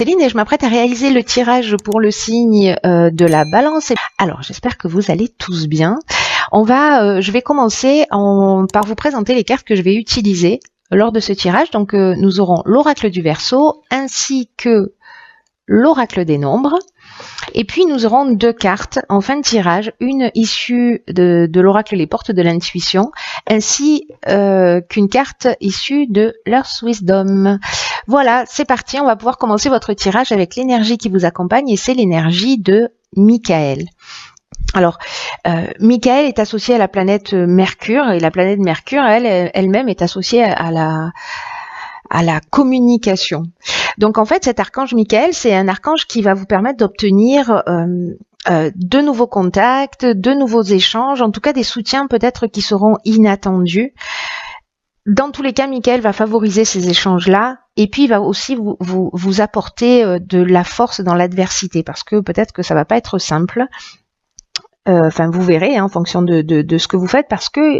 Céline et je m'apprête à réaliser le tirage pour le signe de la Balance. Alors, j'espère que vous allez tous bien. Je vais commencer par vous présenter les cartes que je vais utiliser lors de ce tirage. Donc, nous aurons l'oracle du Verseau ainsi que l'oracle des nombres. Et puis, nous aurons deux cartes en fin de tirage, une issue de l'oracle Les Portes de l'Intuition, ainsi qu'une carte issue de l'Earth Wisdom. Voilà, c'est parti, on va pouvoir commencer votre tirage avec l'énergie qui vous accompagne, et c'est l'énergie de Michael. Alors, Michael est associé à la planète Mercure, et la planète Mercure, elle-même est associée à la communication. Donc en fait, cet archange Michael, c'est un archange qui va vous permettre d'obtenir de nouveaux contacts, de nouveaux échanges, en tout cas des soutiens peut-être qui seront inattendus. Dans tous les cas, Michael va favoriser ces échanges-là, et puis il va aussi vous apporter de la force dans l'adversité, parce que peut-être que ça va pas être simple. Enfin, vous verrez en fonction de ce que vous faites, parce que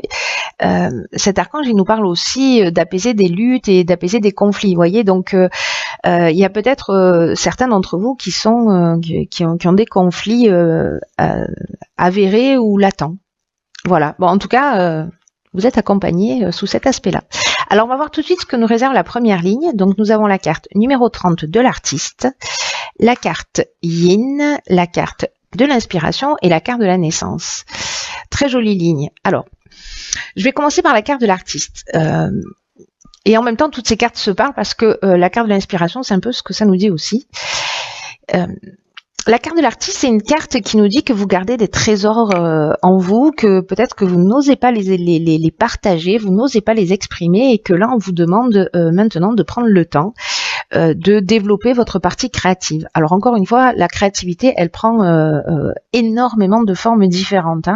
cet archange, il nous parle aussi d'apaiser des luttes et d'apaiser des conflits. Vous voyez, donc il y a peut-être certains d'entre vous qui ont des conflits avérés ou latents. Voilà. Bon, en tout cas, vous êtes accompagnés sous cet aspect-là. Alors, on va voir tout de suite ce que nous réserve la première ligne. Donc, nous avons la carte numéro 30 de l'artiste, la carte Yin, la carte de l'inspiration et la carte de la naissance. Très jolie ligne. Alors, je vais commencer par la carte de l'artiste. Et en même temps, toutes ces cartes se parlent parce que la carte de l'inspiration, c'est un peu ce que ça nous dit aussi. La carte de l'artiste, c'est une carte qui nous dit que vous gardez des trésors en vous, que peut-être que vous n'osez pas les partager, vous n'osez pas les exprimer, et que là, on vous demande maintenant de prendre le temps de développer votre partie créative. Alors encore une fois, la créativité, elle prend énormément de formes différentes.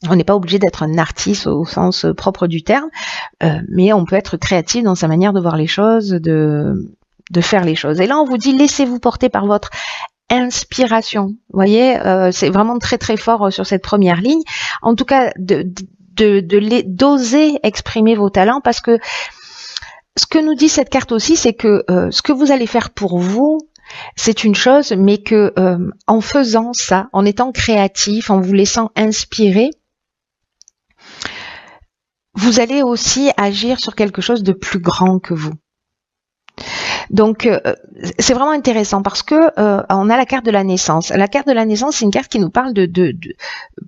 On n'est pas obligé d'être un artiste au sens propre du terme, mais on peut être créatif dans sa manière de voir les choses, de faire les choses. Et là, on vous dit, laissez-vous porter par votre inspiration. Vous voyez, c'est vraiment très très fort sur cette première ligne. En tout cas, d'oser exprimer vos talents, parce que ce que nous dit cette carte aussi, c'est que ce que vous allez faire pour vous, c'est une chose, mais que en faisant ça, en étant créatif, en vous laissant inspirer, vous allez aussi agir sur quelque chose de plus grand que vous. Donc, c'est vraiment intéressant parce que on a la carte de la naissance. La carte de la naissance, c'est une carte qui nous parle de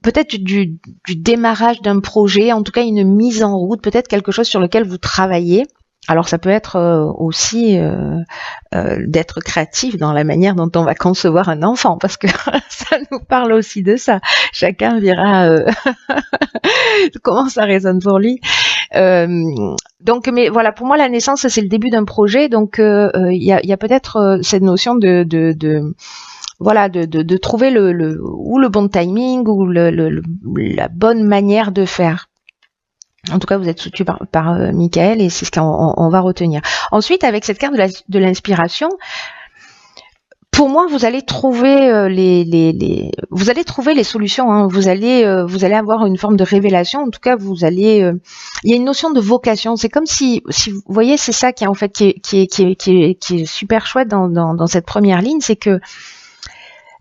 peut-être du démarrage d'un projet, en tout cas une mise en route, peut-être quelque chose sur lequel vous travaillez. Alors ça peut être aussi d'être créatif dans la manière dont on va concevoir un enfant, parce que ça nous parle aussi de ça. Chacun verra comment ça résonne pour lui. Donc, mais voilà, pour moi la naissance c'est le début d'un projet, donc il y a peut-être cette notion de trouver le bon timing ou la bonne manière de faire. En tout cas, vous êtes soutenu par Michael, et c'est ce qu'on va retenir. Ensuite, avec cette carte de l'inspiration, pour moi, vous allez trouver vous allez trouver les solutions. Vous allez avoir une forme de révélation. En tout cas, il y a une notion de vocation. C'est comme si vous voyez, c'est ça qui est en fait qui est super chouette dans cette première ligne, c'est que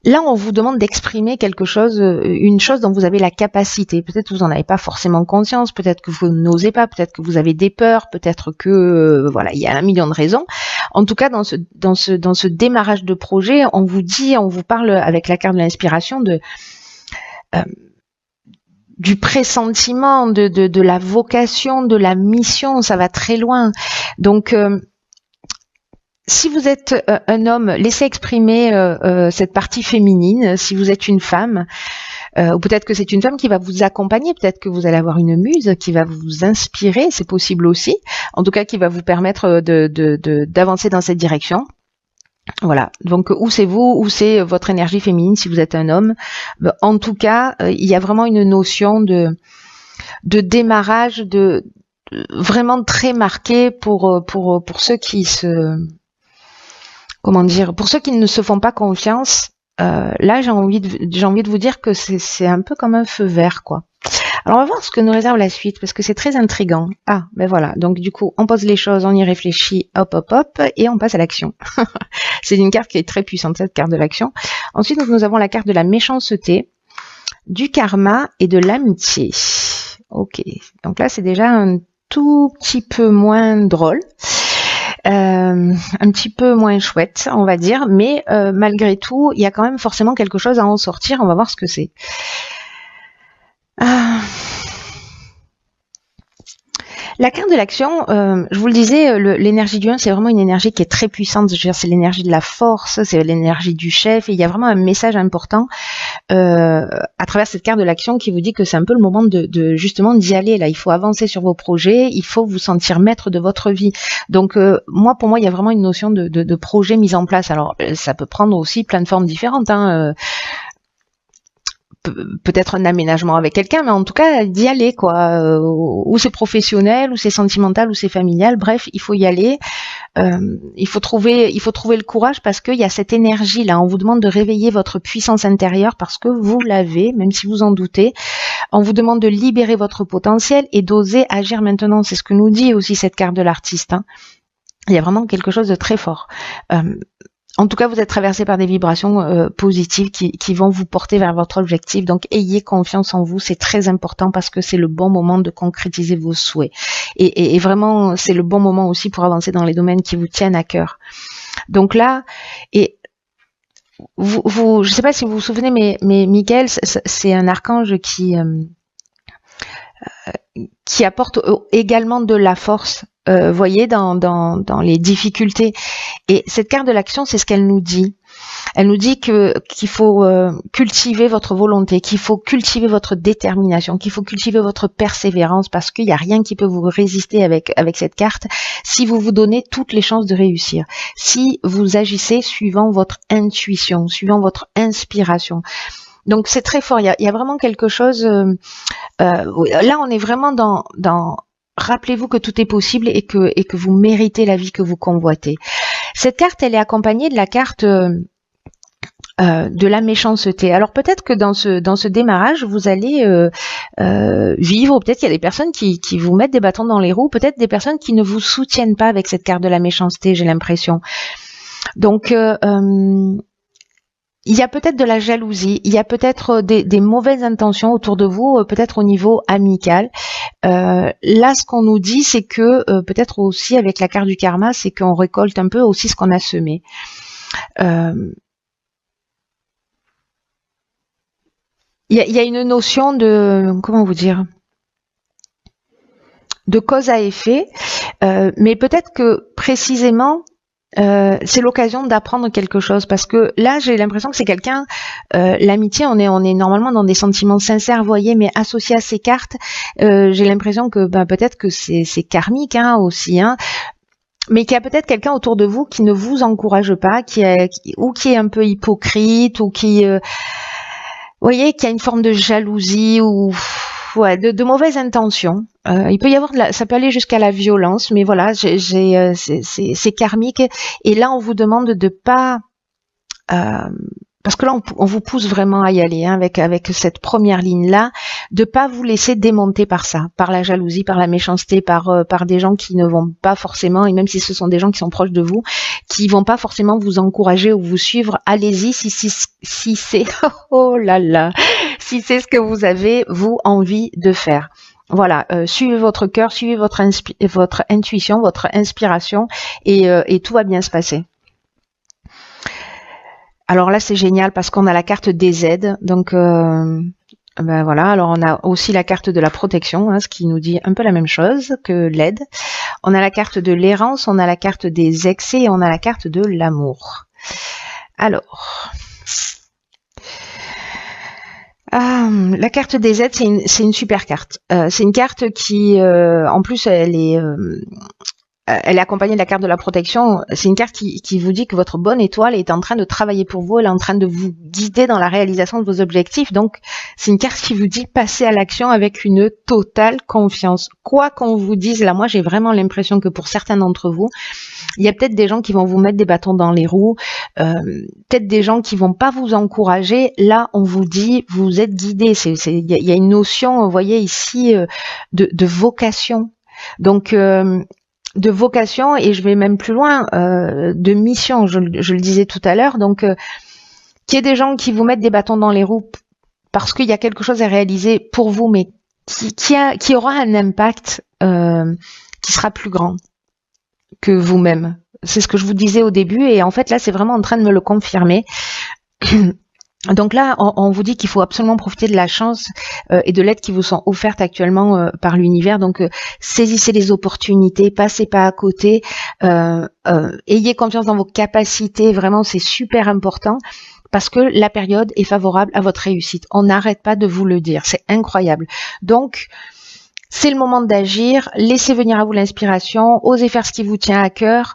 là, on vous demande d'exprimer quelque chose, une chose dont vous avez la capacité. Peut-être que vous n'en avez pas forcément conscience, peut-être que vous n'osez pas, peut-être que vous avez des peurs, peut-être que il y a 1 million de raisons. En tout cas, dans ce démarrage de projet, on vous parle avec la carte de l'inspiration du pressentiment, de la vocation, de la mission. Ça va très loin. Donc si vous êtes un homme, laissez exprimer cette partie féminine. Si vous êtes une femme, ou peut-être que c'est une femme qui va vous accompagner, peut-être que vous allez avoir une muse qui va vous inspirer, c'est possible aussi. En tout cas, qui va vous permettre d'avancer dans cette direction. Voilà. Donc, où c'est vous, où c'est votre énergie féminine si vous êtes un homme. En tout cas, il y a vraiment une notion de démarrage vraiment très marquée pour ceux qui pour ceux qui ne se font pas confiance. Là, j'ai envie de vous dire que c'est un peu comme un feu vert, quoi. Alors, on va voir ce que nous réserve la suite, parce que c'est très intriguant. Ah, ben voilà. Donc, du coup, on pose les choses, on y réfléchit, hop, hop, hop, et on passe à l'action. C'est une carte qui est très puissante, cette carte de l'action. Ensuite, donc, nous avons la carte de la méchanceté, du karma et de l'amitié. Ok. Donc là, c'est déjà un tout petit peu moins drôle. Un petit peu moins chouette, on va dire, mais malgré tout, il y a quand même forcément quelque chose à en sortir. On va voir ce que c'est. La carte de l'action, je vous le disais, l'énergie du 1, c'est vraiment une énergie qui est très puissante. Je veux dire, c'est l'énergie de la force, c'est l'énergie du chef. Et il y a vraiment un message important à travers cette carte de l'action qui vous dit que c'est un peu le moment de justement d'y aller. Là, il faut avancer sur vos projets, il faut vous sentir maître de votre vie. Donc, pour moi, il y a vraiment une notion de projet mis en place. Alors, ça peut prendre aussi plein de formes différentes. Peut-être un aménagement avec quelqu'un, mais en tout cas d'y aller, quoi. Ou c'est professionnel, ou c'est sentimental, ou c'est familial. Bref, il faut y aller. Il faut trouver le courage parce qu'il y a cette énergie là. On vous demande de réveiller votre puissance intérieure parce que vous l'avez, même si vous en doutez. On vous demande de libérer votre potentiel et d'oser agir maintenant. C'est ce que nous dit aussi cette carte de l'artiste. Il y a vraiment quelque chose de très fort. En tout cas, vous êtes traversé par des vibrations positives qui vont vous porter vers votre objectif. Donc, ayez confiance en vous. C'est très important parce que c'est le bon moment de concrétiser vos souhaits. Et vraiment, c'est le bon moment aussi pour avancer dans les domaines qui vous tiennent à cœur. Donc là, et je ne sais pas si vous vous souvenez, mais Michael, c'est un archange qui apporte également de la force. Voyez, dans les difficultés. Et cette carte de l'action, c'est ce qu'elle nous dit. Elle nous dit qu'il faut cultiver votre volonté, qu'il faut cultiver votre détermination, qu'il faut cultiver votre persévérance, parce qu'il n'y a rien qui peut vous résister avec cette carte si vous vous donnez toutes les chances de réussir. Si vous agissez suivant votre intuition, suivant votre inspiration. Donc c'est très fort. Il y a vraiment quelque chose. Là, on est vraiment dans rappelez-vous que tout est possible et que vous méritez la vie que vous convoitez. Cette carte, elle est accompagnée de la carte de la méchanceté. Alors peut-être que dans ce démarrage, vous allez vivre, peut-être qu'il y a des personnes qui vous mettent des bâtons dans les roues, peut-être des personnes qui ne vous soutiennent pas avec cette carte de la méchanceté, j'ai l'impression. Donc il y a peut-être de la jalousie, il y a peut-être des mauvaises intentions autour de vous, peut-être au niveau amical. Là, ce qu'on nous dit, c'est que peut-être aussi avec la carte du karma, c'est qu'on récolte un peu aussi ce qu'on a semé. Il y a une notion de, comment vous dire, de cause à effet, mais peut-être que précisément, c'est l'occasion d'apprendre quelque chose parce que là j'ai l'impression que c'est quelqu'un l'amitié on est normalement dans des sentiments sincères, voyez, mais associé à ces cartes j'ai l'impression que peut-être que c'est karmique aussi mais qu'il y a peut-être quelqu'un autour de vous qui ne vous encourage pas, qui est un peu hypocrite ou qui voyez, qui a une forme de jalousie ou de mauvaises intentions. Il peut y avoir ça peut aller jusqu'à la violence, mais voilà, c'est karmique. Et là, on vous demande de pas, parce que là, on vous pousse vraiment à y aller avec cette première ligne là, de pas vous laisser démonter par ça, par la jalousie, par la méchanceté, par des gens qui ne vont pas forcément, et même si ce sont des gens qui sont proches de vous, qui vont pas forcément vous encourager ou vous suivre. Allez-y si c'est oh là là, si c'est ce que vous avez vous envie de faire. Voilà, suivez votre cœur, suivez votre intuition, votre inspiration, et tout va bien se passer. Alors là, c'est génial parce qu'on a la carte des aides. Donc, voilà. Alors, on a aussi la carte de la protection, ce qui nous dit un peu la même chose que l'aide. On a la carte de l'errance, on a la carte des excès et on a la carte de l'amour. Alors... la carte des aides, c'est une super carte. C'est une carte qui, en plus, elle est elle est accompagnée de la carte de la protection. C'est une carte qui vous dit que votre bonne étoile est en train de travailler pour vous, elle est en train de vous guider dans la réalisation de vos objectifs. Donc, c'est une carte qui vous dit passer à l'action avec une totale confiance. Quoi qu'on vous dise, là, moi, j'ai vraiment l'impression que pour certains d'entre vous, il y a peut-être des gens qui vont vous mettre des bâtons dans les roues, peut-être des gens qui vont pas vous encourager. Là, on vous dit, vous êtes guidé. Il y a une notion, vous voyez ici, de vocation. Donc, de vocation, et je vais même plus loin, de mission, je le disais tout à l'heure. Donc, qu'il y ait des gens qui vous mettent des bâtons dans les roues parce qu'il y a quelque chose à réaliser pour vous, mais qui aura un impact qui sera plus grand que vous-même. C'est ce que je vous disais au début, et en fait là, c'est vraiment en train de me le confirmer. Donc là, on vous dit qu'il faut absolument profiter de la chance et de l'aide qui vous sont offertes actuellement par l'univers. Donc, saisissez les opportunités, passez pas à côté, ayez confiance dans vos capacités. Vraiment, c'est super important parce que la période est favorable à votre réussite. On n'arrête pas de vous le dire, c'est incroyable. Donc, c'est le moment d'agir. Laissez venir à vous l'inspiration, osez faire ce qui vous tient à cœur.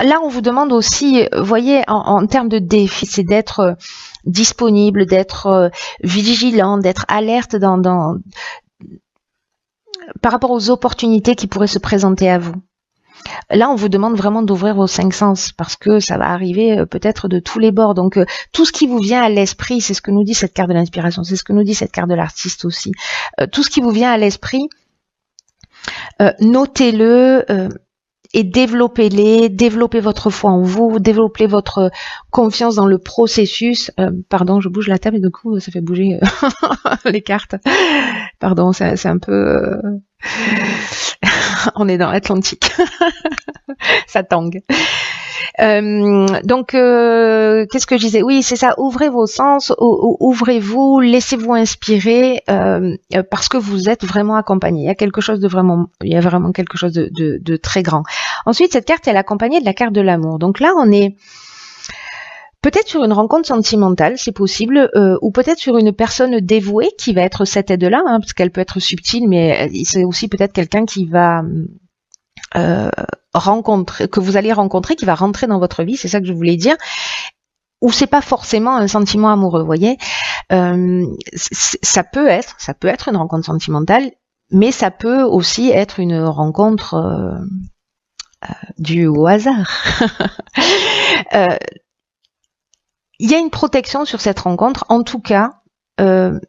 Là, on vous demande aussi, voyez, en termes de défi, c'est d'être disponible, d'être vigilant, d'être alerte par rapport aux opportunités qui pourraient se présenter à vous. Là, on vous demande vraiment d'ouvrir vos 5 sens parce que ça va arriver peut-être de tous les bords. Donc, tout ce qui vous vient à l'esprit, c'est ce que nous dit cette carte de l'inspiration, c'est ce que nous dit cette carte de l'artiste aussi. Tout ce qui vous vient à l'esprit, notez-le. Et développez votre foi en vous, développez votre confiance dans le processus. Pardon, je bouge la table et du coup, ça fait bouger les cartes. Pardon, c'est un peu... On est dans l'Atlantique. Ça tangue. Donc, qu'est-ce que je disais? Oui, c'est ça. Ouvrez vos sens, ouvrez-vous, laissez-vous inspirer parce que vous êtes vraiment accompagné. Il y a vraiment quelque chose de très grand. Ensuite, cette carte elle est accompagnée de la carte de l'amour. Donc là, on est peut-être sur une rencontre sentimentale, c'est possible, ou peut-être sur une personne dévouée qui va être cette aide-là, hein, parce qu'elle peut être subtile, mais c'est aussi peut-être quelqu'un qui va que vous allez rencontrer, qui va rentrer dans votre vie, c'est ça que je voulais dire, ou c'est pas forcément un sentiment amoureux, vous voyez. Ça peut être une rencontre sentimentale, mais ça peut aussi être une rencontre due au hasard. Il y a une protection sur cette rencontre, en tout cas. La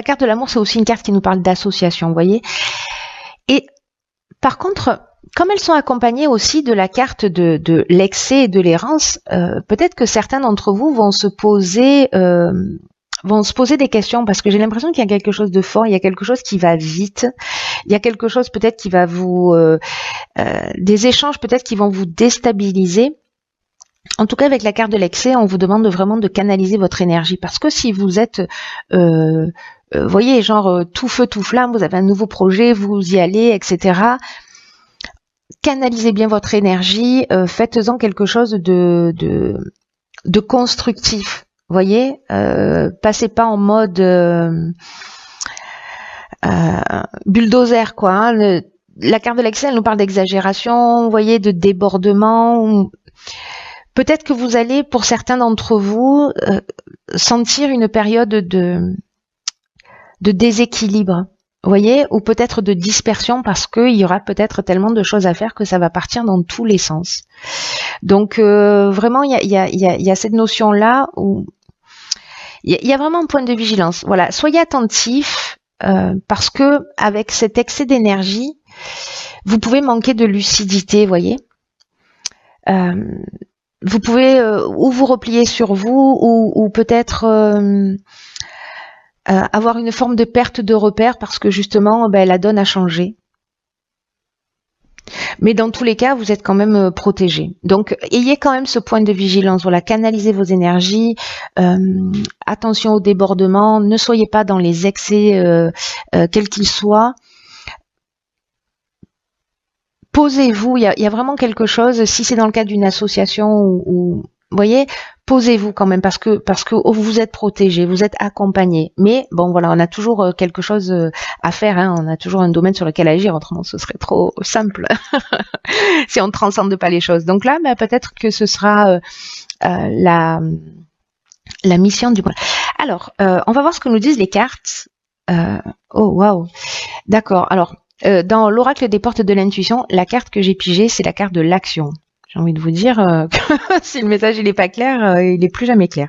carte de l'amour, c'est aussi une carte qui nous parle d'association, vous voyez. Et par contre, comme elles sont accompagnées aussi de la carte de l'excès et de l'errance, peut-être que certains d'entre vous vont se poser des questions parce que j'ai l'impression qu'il y a quelque chose de fort, il y a quelque chose qui va vite, il y a quelque chose peut-être qui va des échanges peut-être qui vont vous déstabiliser. En tout cas, avec la carte de l'excès, on vous demande vraiment de canaliser votre énergie parce que si vous êtes voyez, genre tout feu, tout flamme, vous avez un nouveau projet, vous y allez, etc. Canalisez bien votre énergie, faites-en quelque chose de constructif. Voyez, passez pas en mode bulldozer, quoi. Hein. La carte de l'excès, elle nous parle d'exagération, voyez, de débordement. Peut-être que vous allez, pour certains d'entre vous, sentir une période de déséquilibre, vous voyez, ou peut-être de dispersion parce qu'il y aura peut-être tellement de choses à faire que ça va partir dans tous les sens. Donc vraiment, il y a cette notion-là où il y a vraiment un point de vigilance. Voilà, soyez attentifs parce que avec cet excès d'énergie, vous pouvez manquer de lucidité, vous voyez. Vous pouvez ou vous replier sur vous ou peut-être avoir une forme de perte de repère parce que justement la donne a changé. Mais dans tous les cas, vous êtes quand même protégé. Donc, ayez quand même ce point de vigilance. Voilà, canalisez vos énergies. Attention au débordement. Ne soyez pas dans les excès, quels qu'ils soient. Posez-vous. Il y a vraiment quelque chose. Si c'est dans le cadre d'une association ou voyez, posez-vous quand même parce que vous êtes protégé, vous êtes accompagné. Mais bon, voilà, on a toujours quelque chose à faire. Hein, on a toujours un domaine sur lequel agir. Autrement, ce serait trop simple si on ne transcende pas les choses. Donc là, peut-être que ce sera la mission du. Alors, on va voir ce que nous disent les cartes. Oh waouh, d'accord. Alors, dans l'oracle des portes de l'intuition, la carte que j'ai pigée, c'est la carte de l'action. J'ai envie de vous dire que si le message il est pas clair, il est plus jamais clair.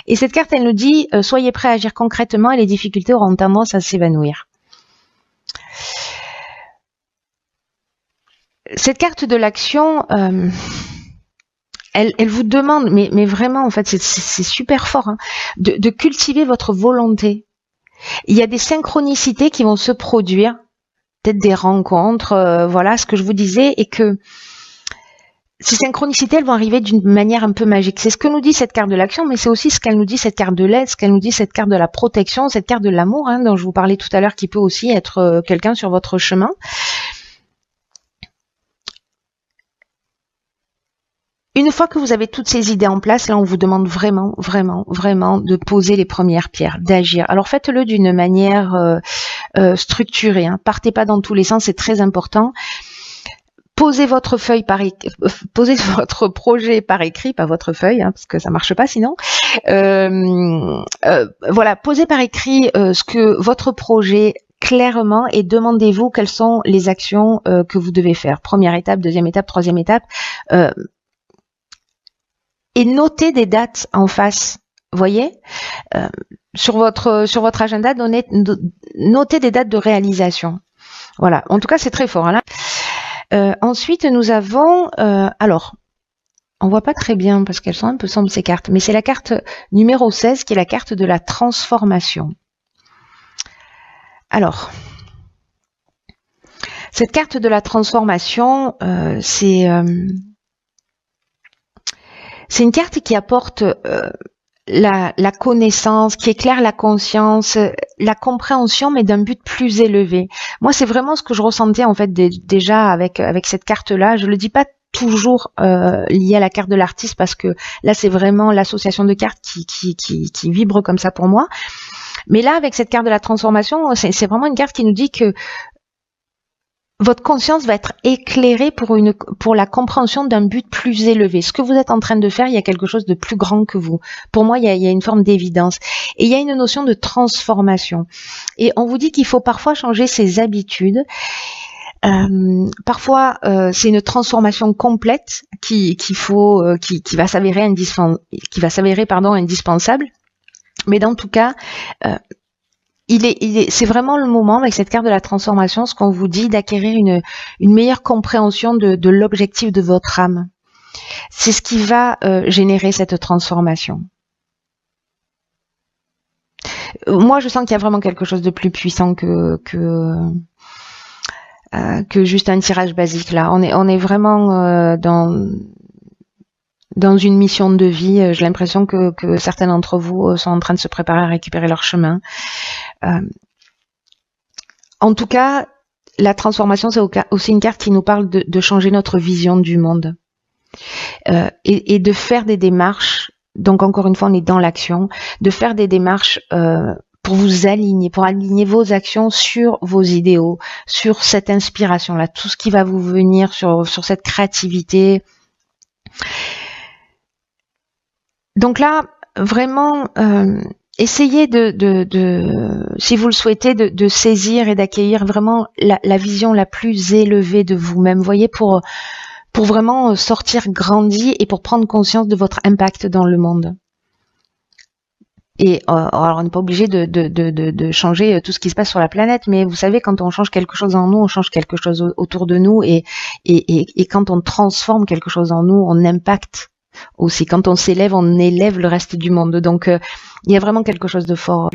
Et cette carte, elle nous dit soyez prêts à agir concrètement et les difficultés auront tendance à s'évanouir. Cette carte de l'action, elle vous demande, mais vraiment en fait, c'est super fort, hein, de cultiver votre volonté. Il y a des synchronicités qui vont se produire, peut-être des rencontres, voilà ce que je vous disais, et que ces synchronicités, elles vont arriver d'une manière un peu magique. C'est ce que nous dit cette carte de l'action, mais c'est aussi ce qu'elle nous dit, cette carte de l'aide, ce qu'elle nous dit, cette carte de la protection, cette carte de l'amour, hein, dont je vous parlais tout à l'heure, qui peut aussi être quelqu'un sur votre chemin. Une fois que vous avez toutes ces idées en place, là, on vous demande vraiment, vraiment, vraiment de poser les premières pierres, d'agir. Alors, faites-le d'une manière structurée. Hein. Partez pas dans tous les sens, c'est très important. Posez votre feuille posez votre projet par écrit, pas votre feuille, hein, parce que ça marche pas sinon. Voilà, posez par écrit ce que votre projet clairement et demandez-vous quelles sont les actions que vous devez faire. Première étape, deuxième étape, troisième étape. Et notez des dates en face. Voyez, sur votre agenda, notez des dates de réalisation. Voilà. En tout cas, c'est très fort. Hein, là. Ensuite, nous avons, alors, on voit pas très bien parce qu'elles sont un peu sombres ces cartes, mais c'est la carte numéro 16 qui est la carte de la transformation. Alors, cette carte de la transformation, c'est une carte qui apporte la connaissance, qui éclaire la conscience, la compréhension, mais d'un but plus élevé. Moi, c'est vraiment ce que je ressentais en fait déjà avec cette carte-là. Je le dis pas toujours lié à la carte de l'artiste parce que là, c'est vraiment l'association de cartes qui vibre comme ça pour moi. Mais là, avec cette carte de la transformation, c'est vraiment une carte qui nous dit que votre conscience va être éclairée pour la compréhension d'un but plus élevé. Ce que vous êtes en train de faire, il y a quelque chose de plus grand que vous. Pour moi, il y a une forme d'évidence. Et il y a une notion de transformation. Et on vous dit qu'il faut parfois changer ses habitudes. Parfois, c'est une transformation complète qui va s'avérer indispensable. Mais dans tout cas, c'est vraiment le moment avec cette carte de la transformation, ce qu'on vous dit, d'acquérir une meilleure compréhension de l'objectif de votre âme. C'est ce qui va générer cette transformation. Moi, je sens qu'il y a vraiment quelque chose de plus puissant que juste un tirage basique là. On est vraiment dans une mission de vie. J'ai l'impression que certains d'entre vous sont en train de se préparer à récupérer leur chemin. En tout cas, la transformation, c'est aussi une carte qui nous parle de changer notre vision du monde et de faire des démarches. Donc encore une fois, on est dans l'action, de faire des démarches pour vous aligner, pour aligner vos actions sur vos idéaux, sur cette inspiration-là, tout ce qui va vous venir sur cette créativité. Donc là, vraiment, essayez si vous le souhaitez, de saisir et d'accueillir vraiment la vision la plus élevée de vous-même. Vous voyez, pour vraiment sortir grandi et pour prendre conscience de votre impact dans le monde. Et alors on n'est pas obligé de changer tout ce qui se passe sur la planète, mais vous savez, quand on change quelque chose en nous, on change quelque chose autour de nous, et quand on transforme quelque chose en nous, on impacte aussi. Quand on s'élève, on élève le reste du monde. Donc il y a vraiment quelque chose de fort,